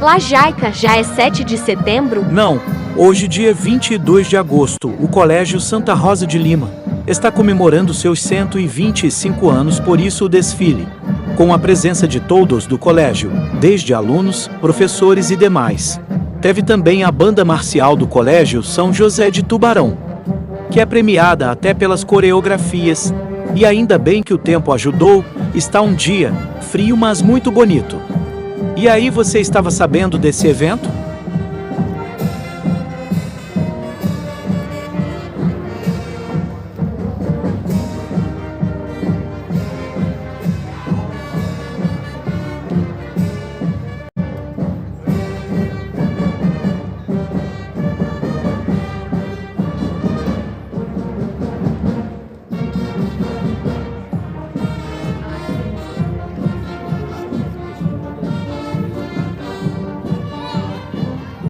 Lajaica, já é 7 de setembro? Não, hoje dia 22 de agosto, o Colégio Santa Rosa de Lima está comemorando seus 125 anos, por isso o desfile, com a presença de todos do colégio, desde alunos, professores e demais. Teve também a banda marcial do Colégio São José de Tubarão, que é premiada até pelas coreografias, e ainda bem que o tempo ajudou, está um dia frio, mas muito bonito. E aí, você estava sabendo desse evento?